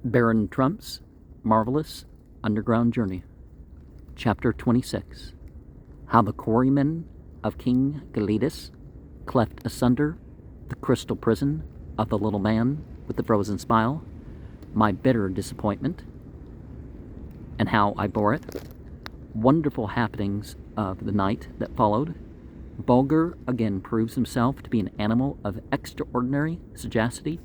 Baron Trump's Marvelous Underground Journey. Chapter 26. How the quarrymen of King Gelitis cleft asunder the crystal prison of the little man with the frozen smile, my bitter disappointment, and how I bore it, wonderful happenings of the night that followed. Bulger again proves himself to be an animal of extraordinary sagacity.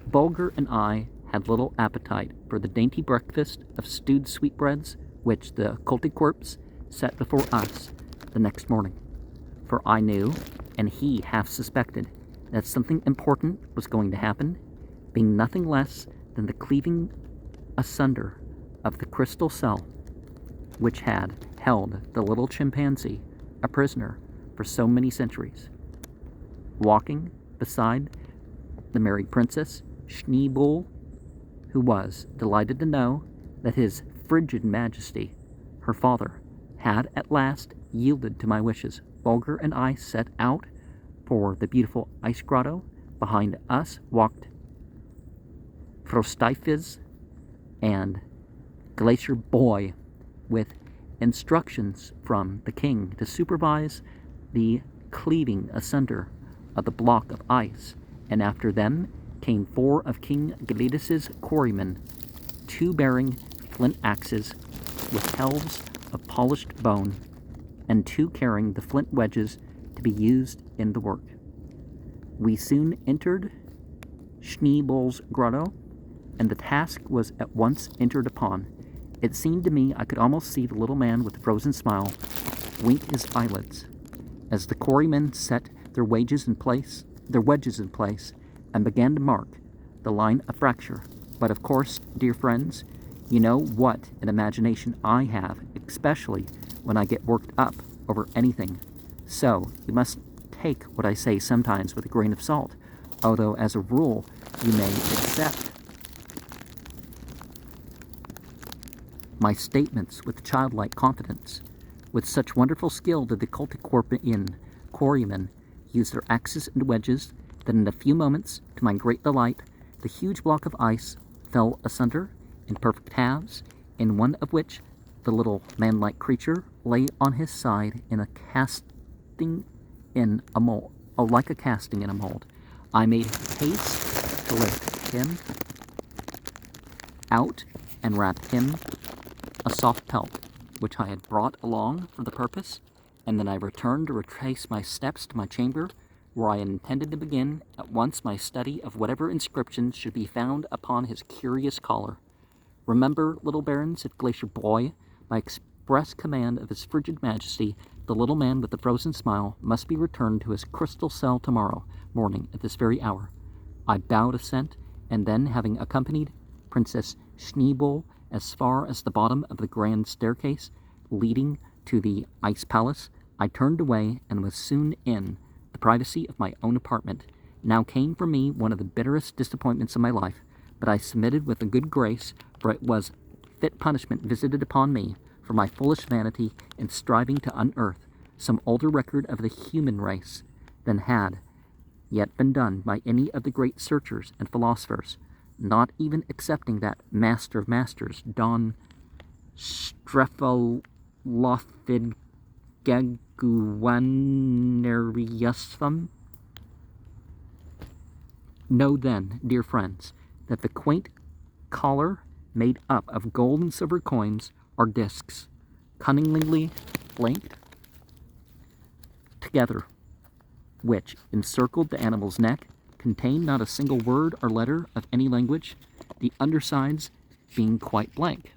Bulger and I had little appetite for the dainty breakfast of stewed sweetbreads which the Koltikorps set before us the next morning, for I knew, and he half suspected, that something important was going to happen, being nothing less than the cleaving asunder of the crystal cell which had held the little chimpanzee a prisoner for so many centuries. Walking beside the merry princess Schneeball, who was delighted to know that his frigid majesty, her father, had at last yielded to my wishes, Bulger and I set out for the beautiful ice grotto. Behind us walked Frostifiz and Glacier Boy, with instructions from the king to supervise the cleaving asunder of the block of ice, and after them came 4 of King Gelitis' quarrymen, 2 bearing flint axes with helves of polished bone, and 2 carrying the flint wedges to be used in the work. We soon entered Schneeball's grotto, and the task was at once entered upon. It seemed to me I could almost see the little man with the frozen smile wink his eyelids as the quarrymen set their wedges in place, and began to mark the line of fracture. But of course, dear friends, you know what an imagination I have, especially when I get worked up over anything. So you must take what I say sometimes with a grain of salt, although as a rule you may accept my statements with childlike confidence. With such wonderful skill did the Koltikorpian quarrymen use their axes and wedges that in a few moments, to my great delight, the huge block of ice fell asunder in perfect halves, in one of which the little man-like creature lay on his side in a casting in a mold, like a casting in a mold. I made haste to lift him out and wrap him a soft pelt, which I had brought along for the purpose, and then I returned to retrace my steps to my chamber, where I intended to begin at once my study of whatever inscriptions should be found upon his curious collar. Remember, little baron, said Glacier Boy, by express command of his frigid majesty, the little man with the frozen smile must be returned to his crystal cell tomorrow morning at this very hour. I bowed assent, and then, having accompanied Princess Schneeball as far as the bottom of the grand staircase leading to the ice palace, I turned away and was soon in the privacy of my own apartment. Now came for me one of the bitterest disappointments of my life, but I submitted with a good grace, for it was fit punishment visited upon me for my foolish vanity in striving to unearth some older record of the human race than had yet been done by any of the great searchers and philosophers, not even excepting that master of masters, Don Strephalofidgaguaneriusum. Know then, dear friends, that the quaint collar made up of gold and silver coins or discs, cunningly linked together, which encircled the animal's neck, contained not a single word or letter of any language, the undersides being quite blank,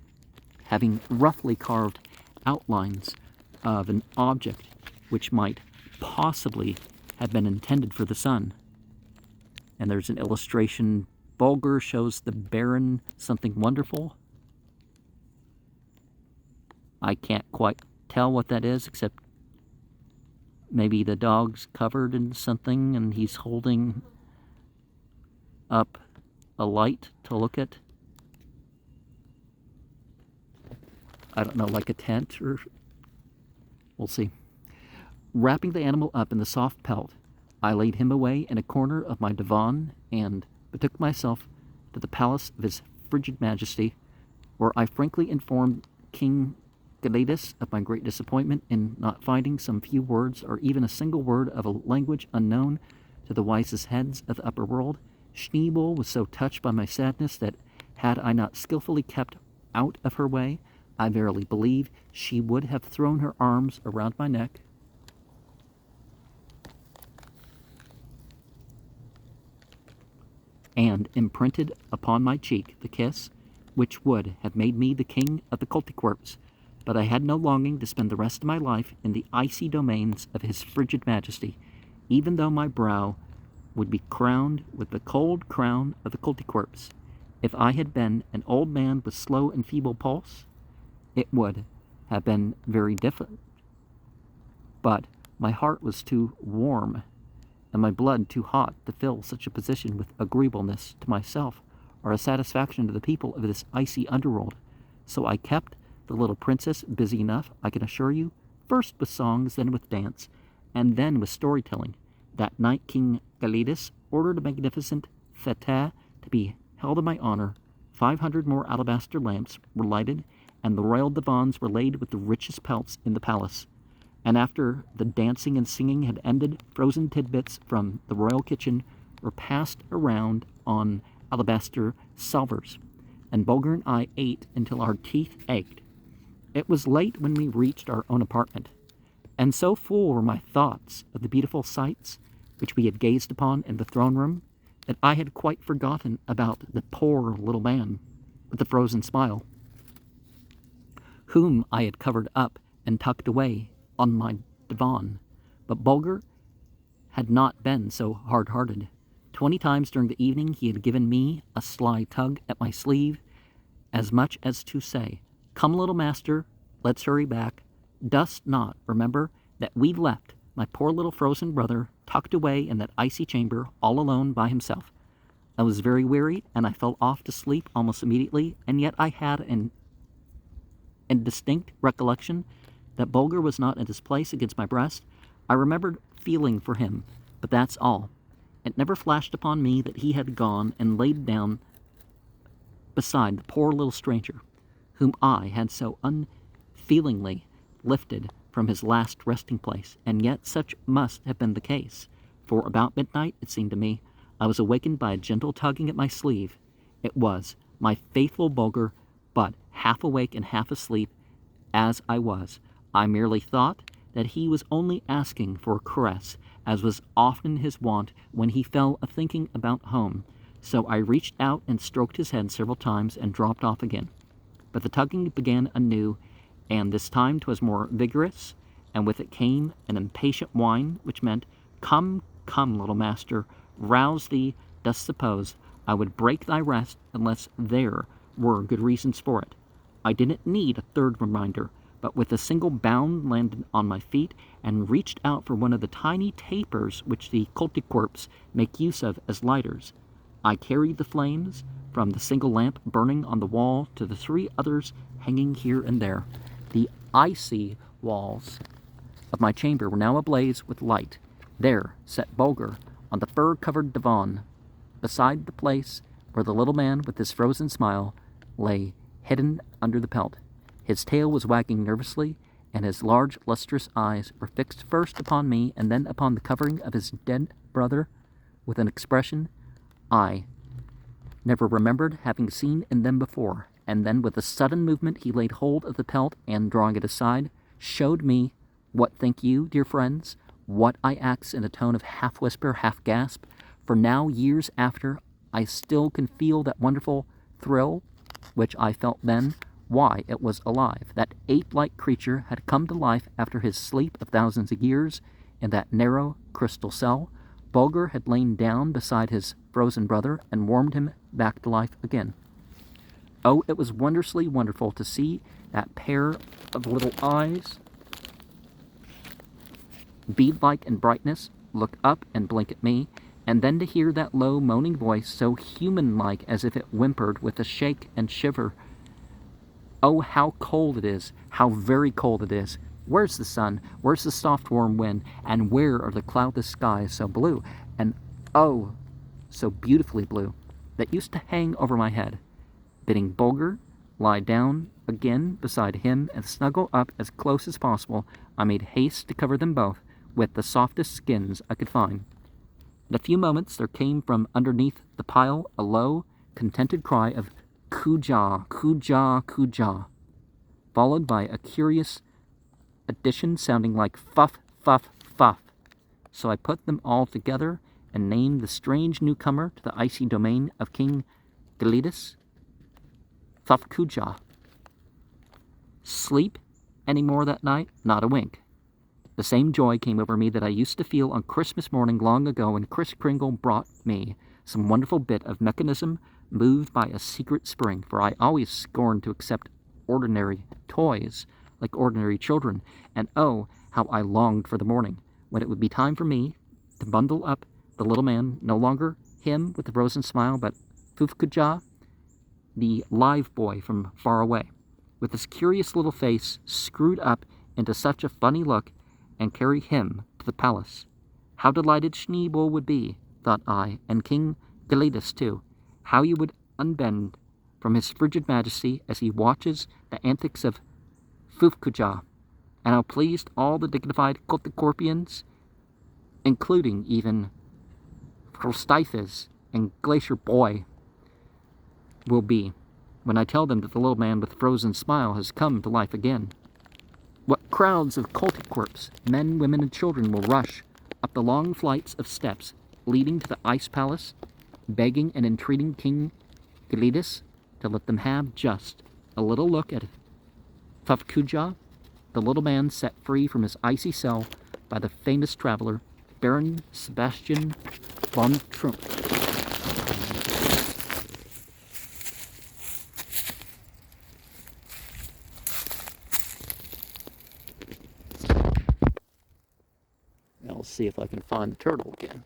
having roughly carved outlines of an object which might possibly have been intended for the sun. And there's an illustration. Bulger shows the Baron something wonderful. I can't quite tell what that is, except maybe the dog's covered in something and he's holding up a light to look at. I don't know, like a tent, or we'll see. Wrapping the animal up in the soft pelt, I laid him away in a corner of my divan and betook myself to the palace of his frigid majesty, where I frankly informed King Galetus of my great disappointment in not finding some few words or even a single word of a language unknown to the wisest heads of the upper world. Schneebel was so touched by my sadness that, had I not skillfully kept out of her way, I verily believe she would have thrown her arms around my neck and imprinted upon my cheek the kiss which would have made me the king of the Koltykwerps. But I had no longing to spend the rest of my life in the icy domains of his frigid majesty, even though my brow would be crowned with the cold crown of the Koltykwerps. If I had been an old man with slow and feeble pulse, it would have been very different. But my heart was too warm, and my blood too hot to fill such a position with agreeableness to myself or a satisfaction to the people of this icy underworld. So I kept the little princess busy enough, I can assure you, first with songs, then with dance, and then with storytelling. That night King Galetus ordered a magnificent fete to be held in my honor. 500 more alabaster lamps were lighted, and the royal divans were laid with the richest pelts in the palace. And after the dancing and singing had ended, frozen tidbits from the royal kitchen were passed around on alabaster salvers, and Bulger and I ate until our teeth ached. It was late when we reached our own apartment, and so full were my thoughts of the beautiful sights which we had gazed upon in the throne room that I had quite forgotten about the poor little man with the frozen smile, whom I had covered up and tucked away on my divan. But Bulger had not been so hard-hearted. 20 times during the evening he had given me a sly tug at my sleeve, as much as to say, "Come, little master, let's hurry back. Dost not remember that we left my poor little frozen brother tucked away in that icy chamber all alone by himself?" I was very weary, and I fell off to sleep almost immediately, and yet I had an indistinct recollection that Bulger was not in his place against my breast. I remembered feeling for him, but that's all. It never flashed upon me that he had gone and laid down beside the poor little stranger, whom I had so unfeelingly lifted from his last resting place, and yet such must have been the case, for about midnight, it seemed to me, I was awakened by a gentle tugging at my sleeve. It was my faithful Bulger, but half awake and half asleep as I was. I merely thought that he was only asking for a caress, as was often his wont when he fell a-thinking about home. So I reached out and stroked his head several times and dropped off again. But the tugging began anew, and this time 'twas more vigorous, and with it came an impatient whine, which meant, "Come, come, little master, rouse thee. Dost suppose I would break thy rest unless there were good reasons for it?" I didn't need a third reminder, but with a single bound landed on my feet and reached out for one of the tiny tapers which the Koltykwerps make use of as lighters. I carried the flames from the single lamp burning on the wall to the 3 others hanging here and there. The icy walls of my chamber were now ablaze with light. There sat Bulger on the fur-covered divan, beside the place where the little man with his frozen smile lay hidden under the pelt. His tail was wagging nervously, and his large, lustrous eyes were fixed first upon me and then upon the covering of his dead brother with an expression I never remembered having seen in them before. And then with a sudden movement he laid hold of the pelt and, drawing it aside, showed me, what think you, dear friends, what I acts in a tone of half-whisper, half-gasp, for now, years after, I still can feel that wonderful thrill which I felt then. Why, it was alive. That ape-like creature had come to life after his sleep of thousands of years in that narrow crystal cell. Bulger had lain down beside his frozen brother and warmed him back to life again. Oh, it was wondrously wonderful to see that pair of little eyes, bead-like in brightness, look up and blink at me, and then to hear that low, moaning voice, so human-like as if it whimpered with a shake and shiver. Oh, how cold it is, how very cold it is. Where's the sun? Where's the soft warm wind? And where are the cloudless skies so blue? And oh, so beautifully blue. that used to hang over my head, bidding Bulger lie down again beside him and snuggle up as close as possible. I made haste to cover them both with the softest skins I could find. In a few moments there came from underneath the pile a low, contented cry of "Kuja, Kuja, Kuja," followed by a curious addition sounding like "fuff, fuff, fuff." So I put them all together and named the strange newcomer to the icy domain of King Gelidus Kuja. Sleep any more that night? Not a wink. The same joy came over me that I used to feel on Christmas morning long ago when Kris Kringle brought me some wonderful bit of mechanism moved by a secret spring, for I always scorned to accept ordinary toys like ordinary children, and oh, how I longed for the morning when it would be time for me to bundle up the little man, no longer him with the frozen smile, but Fufkuja, the live boy from far away, with his curious little face screwed up into such a funny look, and carry him to the palace. How delighted Schneebel would be, thought I, and King Gelidus too. How he would unbend from his frigid majesty as he watches the antics of Fufkuja, and how pleased all the dignified Kotikorpians, including even Frostithes and Glacier Boy, will be when I tell them that the little man with the frozen smile has come to life again. What crowds of Koltikorps, men, women, and children will rush up the long flights of steps leading to the ice palace, begging and entreating King Gelidus to let them have just a little look at Fufkuja, the little man set free from his icy cell by the famous traveler Baron Sebastian von Trump. I'll see if I can find the turtle again.